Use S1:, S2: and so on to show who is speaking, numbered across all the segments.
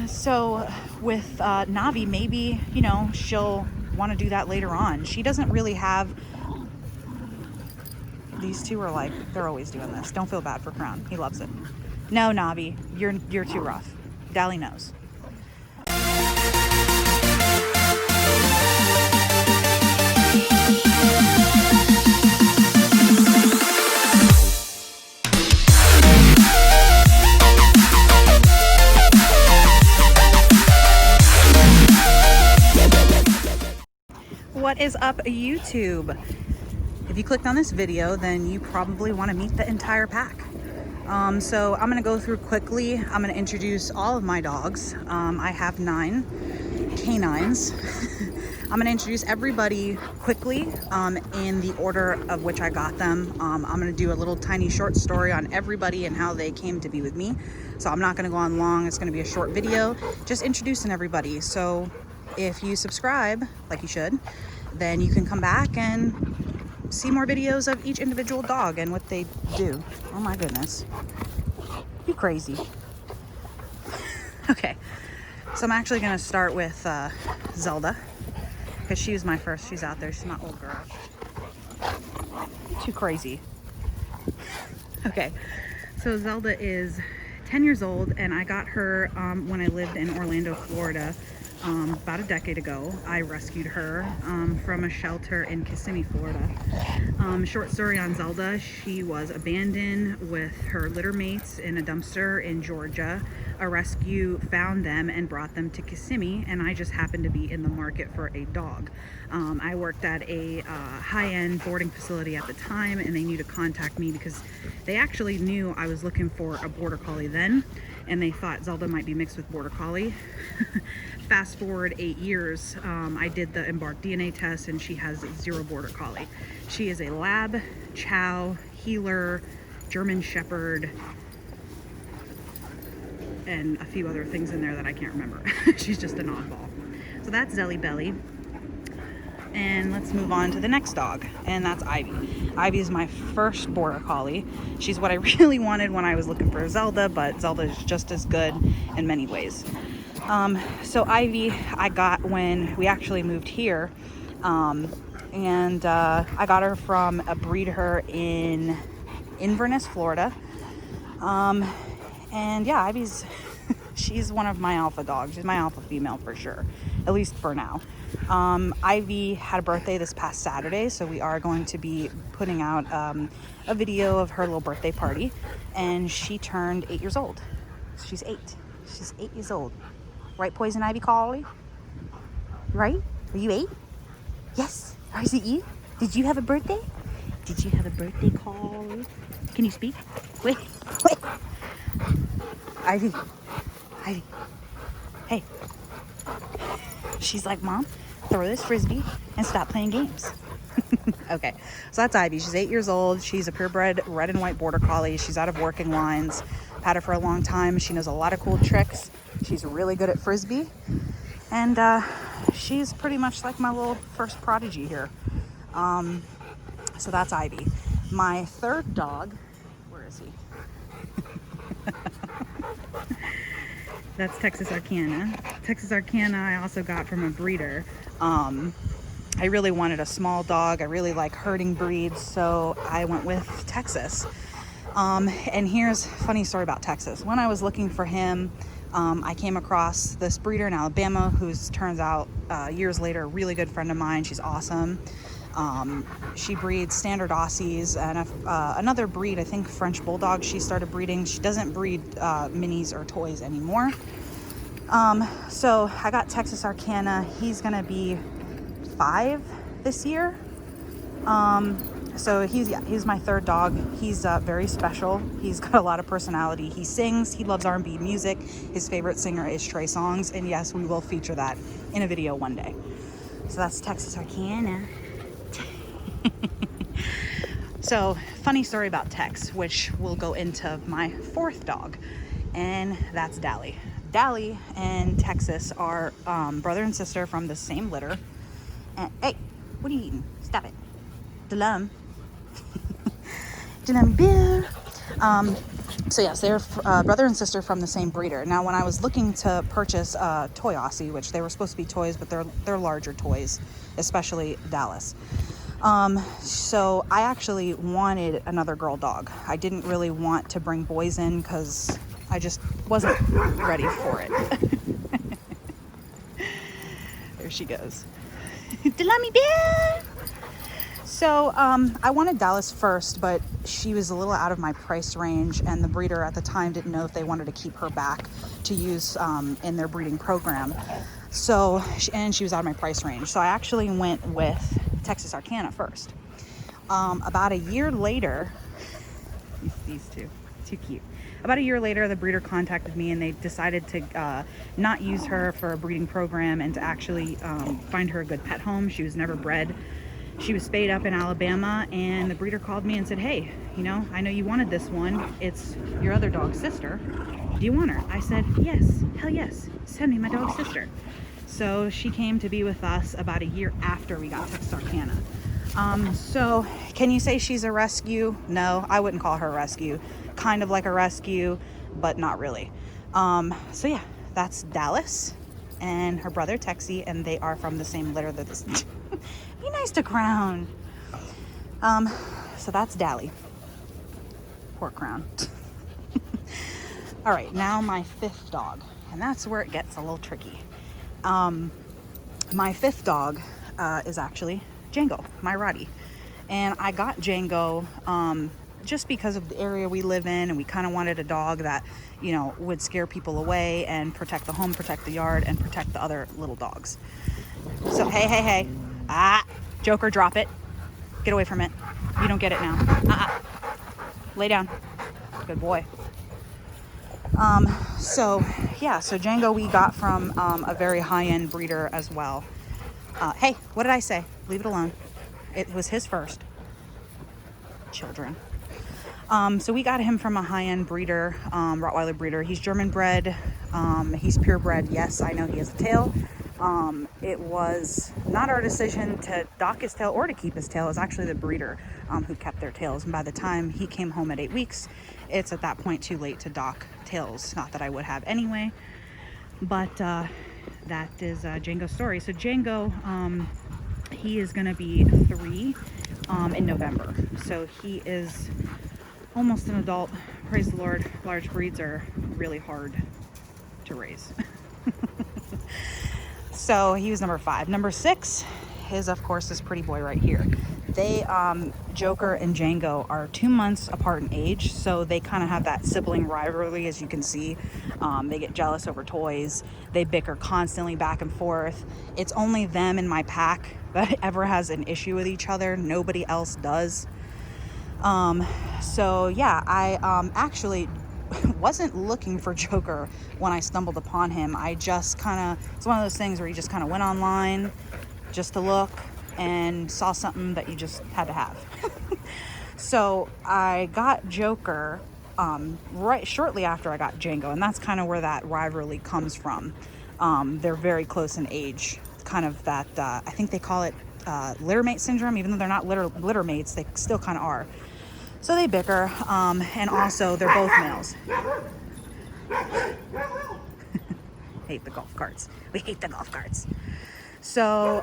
S1: So with Navi, maybe, you know, she'll want to do that later on. She doesn't really have, these two are like, they're always doing this. Don't feel bad for Crown. He loves it. No, Navi, you're too rough. Dalli knows. What is up, YouTube? If you clicked on this video, then you probably want to meet the entire pack. So I'm going to go through quickly. I'm going to introduce all of my dogs. I have 9 canines. I'm going to introduce everybody quickly in the order of which I got them. I'm going to do a little tiny short story on everybody and how they came to be with me. So I'm not going to go on long. It's going to be a short video, just introducing everybody. So if you subscribe, like you should, then you can come back and see more videos of each individual dog and what they do. Oh my goodness. You crazy. Okay, so I'm actually gonna start with Zelda, because she was my first. She's out there, she's my old girl. Too crazy. Okay, so Zelda is 10 years old, and I got her when I lived in Orlando, Florida. About a decade ago. I rescued her from a shelter in Kissimmee, Florida. Short story on Zelda: she was abandoned with her litter mates in a dumpster in Georgia. A rescue found them and brought them to Kissimmee, and I just happened to be in the market for a dog. I worked at a high-end boarding facility at the time, and they knew to contact me because they actually knew I was looking for a border collie then, and they thought Zelda might be mixed with border collie. Fast forward 8 years, I did the embark DNA test, and she has 0 border collie. She is a lab, chow, healer, German shepherd, and a few other things in there that I can't remember. She's just an oddball. So that's Zelly Belly. And let's move on to the next dog, and that's Ivy. Ivy is my first border collie. She's what I really wanted when I was looking for Zelda, but Zelda is just as good in many ways. So Ivy I got when we actually moved here, and I got her from a breeder in Inverness, Florida. And yeah, Ivy's she's one of my alpha dogs. She's my alpha female for sure, at least for now. Ivy had a birthday this past Saturday, so we are going to be putting out a video of her little birthday party, and she turned 8 years old. She's 8. She's 8 years old. Right, Poison Ivy Collie? Right? Are you 8? Yes. Or is it you? Did you have a birthday? Did you have a birthday, Collie? Can you speak? Wait. Ivy. Ivy. Hey. She's like, Mom, throw this frisbee and stop playing games. Okay, so that's Ivy. She's 8 years old. She's a purebred red and white border collie. She's out of working lines. Had her for a long time. She knows a lot of cool tricks. She's really good at frisbee. And she's pretty much like my little first prodigy here. So that's Ivy. My third dog, where is he? That's Texas Arcana. Texas Arcana I also got from a breeder. I really wanted a small dog. I really like herding breeds, so I went with Texas. And here's a funny story about Texas. When I was looking for him, I came across this breeder in Alabama who's turns out years later a really good friend of mine. She's awesome. She breeds standard Aussies and another breed, I think French Bulldog, she started breeding. She doesn't breed minis or toys anymore. So I got Texas Arcana. He's gonna be 5 this year. So he's my third dog. He's very special. He's got a lot of personality. He sings. He loves R&B music. His favorite singer is Trey Songz, and yes, we will feature that in a video one day. So that's Texas Arcana. So funny story about Tex, which will go into my fourth dog, and that's Dalli. Dalli and Texas are brother and sister from the same litter. And hey, what are you eating? Stop it. Dalam. Dalam beer. So yes, they're brother and sister from the same breeder. Now, when I was looking to purchase a toy Aussie, which they were supposed to be toys, but they're larger toys, especially Dallas. So I actually wanted another girl dog. I didn't really want to bring boys in because I just wasn't ready for it. There she goes. Dalli bear. So I wanted Dallas first, but she was a little out of my price range, and the breeder at the time didn't know if they wanted to keep her back to use in their breeding program. So, and she was out of my price range. So I actually went with Texas Arcana first. About a year later, these two, too cute. About a year later, the breeder contacted me and they decided to not use her for a breeding program and to actually find her a good pet home. She was never bred. She was spayed up in Alabama, and the breeder called me and said, hey, you know, I know you wanted this one. It's your other dog's sister. Do you want her? I said, yes, hell yes. Send me my dog's sister. So she came to be with us about a year after we got Texas Arcana. So can you say she's a rescue? No, I wouldn't call her a rescue. Kind of like a rescue, but not really. So yeah, that's Dallas and her brother Texie, and they are from the same litter that this. Be nice to Crown. So that's Dalli. Poor Crown. All right, now my fifth dog, and that's where it gets a little tricky. My fifth dog is actually Django, my Rottie. And I got Django just because of the area we live in, and we kind of wanted a dog that, you know, would scare people away and protect the home, protect the yard, and protect the other little dogs. So, hey. Joker, drop it. Get away from it. You don't get it now. Lay down. Good boy. So Django we got from a very high-end breeder as well. Hey, what did I say? Leave it alone. It was his first. Children. So we got him from a high-end breeder, rottweiler breeder. He's German bred. He's purebred. Yes, I know he has a tail. It was not our decision to dock his tail or to keep his tail. It was actually the breeder who kept their tails. And by the time he came home at 8 weeks, it's at that point too late to dock tails. Not that I would have anyway, but that is Django's story. So Django, he is going to be 3 in November. So he is almost an adult. Praise the Lord. Large breeds are really hard to raise. So he was number 5. Number 6 is, of course, this pretty boy right here. They, Joker and Django, are 2 months apart in age, so they kind of have that sibling rivalry, as you can see. They get jealous over toys. They bicker constantly back and forth. It's only them in my pack that ever has an issue with each other. Nobody else does. So yeah, I actually wasn't looking for Joker when I stumbled upon him. I just kind of, it's one of those things where you just kind of went online just to look and saw something that you just had to have. So I got Joker right shortly after I got Django, and that's kind of where that rivalry comes from. They're very close in age, kind of that, I think they call it litter mate syndrome. Even though they're not litter mates, they still kind of are. So they bicker, and also they're both males. Hate the golf carts. We hate the golf carts. So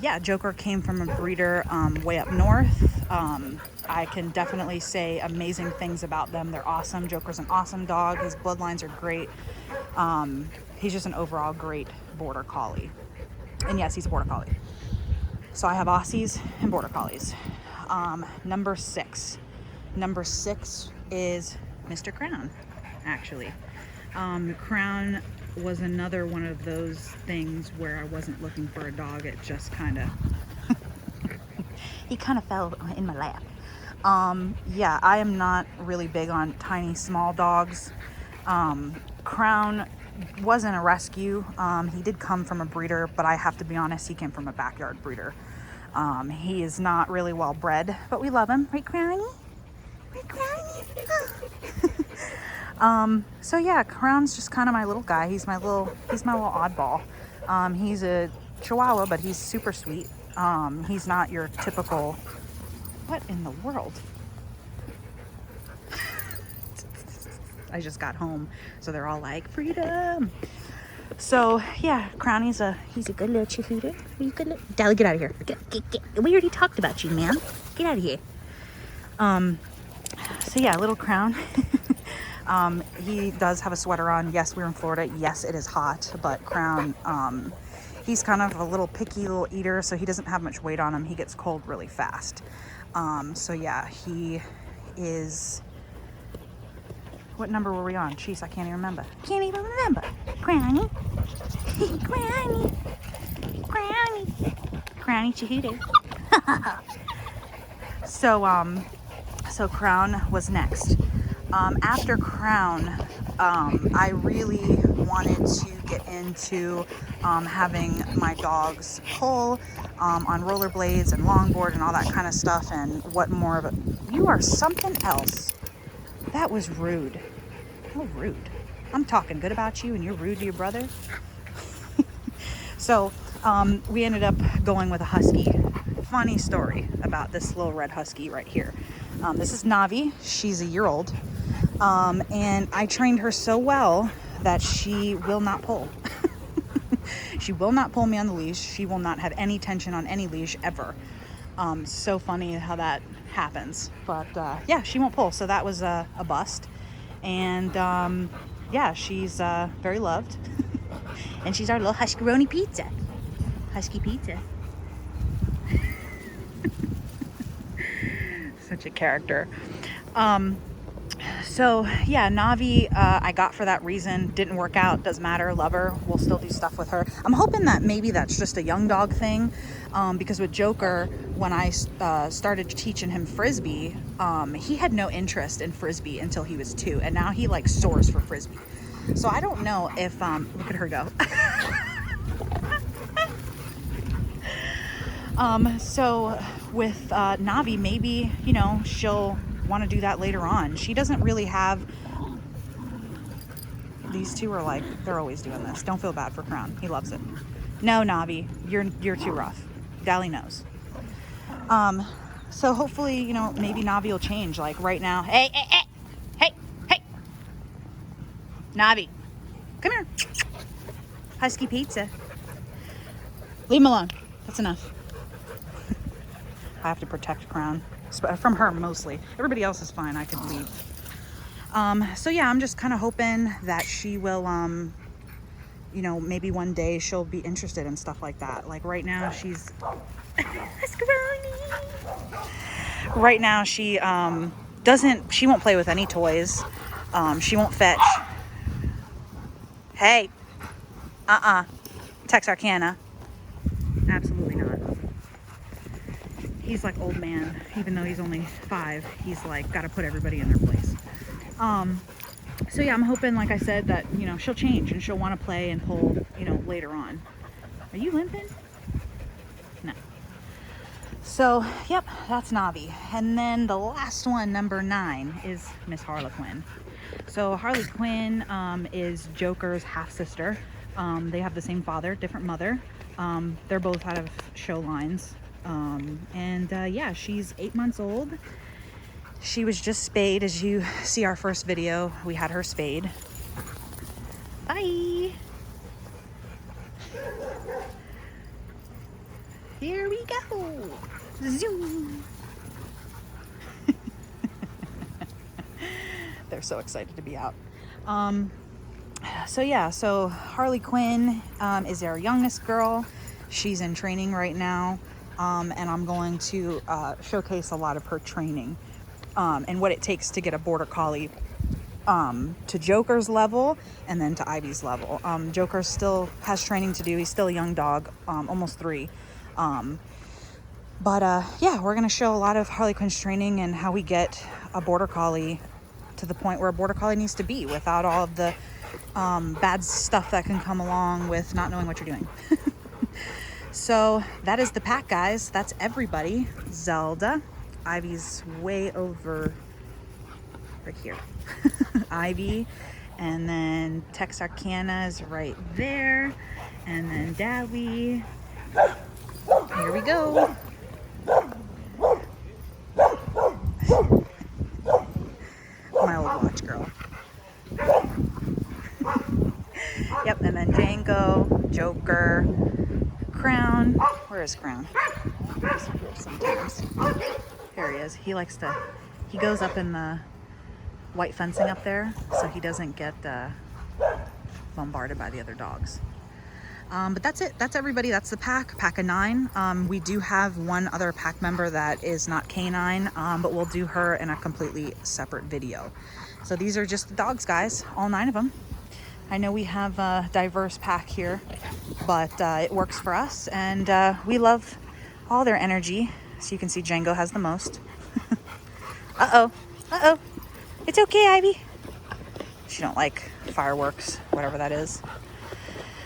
S1: yeah, Joker came from a breeder way up north. I can definitely say amazing things about them. They're awesome. Joker's an awesome dog. His bloodlines are great. He's just an overall great border collie. And yes, he's a border collie. So I have Aussies and border collies. Number 6. Number 6 is Mr. Crown, actually. Crown was another one of those things where I wasn't looking for a dog. It just kind of, he kind of fell in my lap. Yeah, I am not really big on tiny, small dogs. Crown wasn't a rescue. He did come from a breeder, but I have to be honest, he came from a backyard breeder. He is not really well bred, but we love him. Right, Crowny? So yeah, Crown's just kind of my little guy. He's my little oddball. He's a chihuahua, but he's super sweet. He's not your typical, what in the world? I just got home, so they're all like, freedom. So yeah, Crownie's he's a good little chihuahua. He's a good little... Dalli, get out of here. Get. We already talked about you, man. Get out of here. So yeah, little Crown. He does have a sweater on. Yes, we're in Florida. Yes, it is hot, but Crown, he's kind of a little picky little eater, so he doesn't have much weight on him. He gets cold really fast. So yeah, he is... What number were we on? Jeez, I can't even remember. Can't even remember. Crownie. Crownie. Crownie. Crownie Chihuahua. So Crown was next. After Crown, I really wanted to get into having my dogs pull on rollerblades and longboard and all that kind of stuff. And what more of it? You are something else. That was rude. How rude. I'm talking good about you and you're rude to your brother. So we ended up going with a husky. Funny story about this little red husky right here. This is Navi. She's a year old. And I trained her so well that she will not pull. She will not pull me on the leash. She will not have any tension on any leash ever. So funny how that happens. But yeah, she won't pull. So that was a bust. And yeah, she's very loved. And she's our little Huskaroni pizza. Husky pizza. Such a character. So yeah, Navi, I got for that reason. Didn't work out. Doesn't matter. Love her. We'll still do stuff with her. I'm hoping that maybe that's just a young dog thing. Because with Joker, when I started teaching him Frisbee, he had no interest in Frisbee until he was 2. And now he like soars for Frisbee. So I don't know if, look at her go. So with Navi, maybe, you know, she'll want to do that later on. She doesn't really have... These two are like, they're always doing this. Don't feel bad for Crown. He loves it. No, Navi, you're too rough. Dalli knows. So hopefully, you know, maybe Navi will change. Like right now, hey, Navi, come here. Husky pizza. Leave him alone. That's enough. I have to protect Crown from her mostly. Everybody else is fine. I could leave. So yeah, I'm just kind of hoping that she will, you know, maybe one day she'll be interested in stuff like that. Like right now she's right now she she won't play with any toys. She won't fetch. Hey, Texarkana. Absolutely not. He's like old man, even though he's only 5. He's like got to put everybody in their place. So yeah, I'm hoping, like I said, that, you know, she'll change and she'll want to play and pull, you know, later on. Are you limping? No. So, yep, that's Navi. And then the last one, number 9, is Miss Harlequin. So Harlequin is Joker's half-sister. They have the same father, different mother. They're both out of show lines. Yeah, she's 8 months old. She was just spayed. As you see our first video, we had her spayed. Bye. Here we go. Zoom. They're so excited to be out. So yeah, so Harlequin is our youngest girl. She's in training right now. And I'm going to showcase a lot of her training and what it takes to get a border collie to Joker's level and then to Ivy's level. Joker still has training to do. He's still a young dog, almost 3. Yeah, we're going to show a lot of Harlequin's training and how we get a border collie to the point where a border collie needs to be without all of the bad stuff that can come along with not knowing what you're doing. So that is the pack, guys. That's everybody. Zelda. Ivy's way over right here. Ivy. And then Texarkana is right there. And then Dalli. Here we go. My old watch girl. Yep, and then Django, Joker, Crown. Where is Crown? He's here sometimes. Here he is. He likes to, he goes up in the white fencing up there so he doesn't get bombarded by the other dogs. But that's it. That's everybody. That's the pack of 9. We do have one other pack member that is not canine, but we'll do her in a completely separate video. So these are just the dogs, guys, all 9 of them. I know we have a diverse pack here, but it works for us, and we love all their energy. So you can see Django has the most. Uh-oh. Uh-oh. It's okay, Ivy. She don't like fireworks, whatever that is.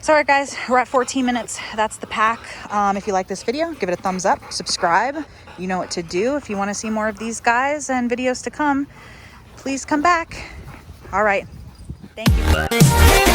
S1: So, all right, guys, we're at 14 minutes. That's the pack. If you like this video, give it a thumbs up, subscribe. You know what to do. If you want to see more of these guys and videos to come, please come back. All right. Thank you.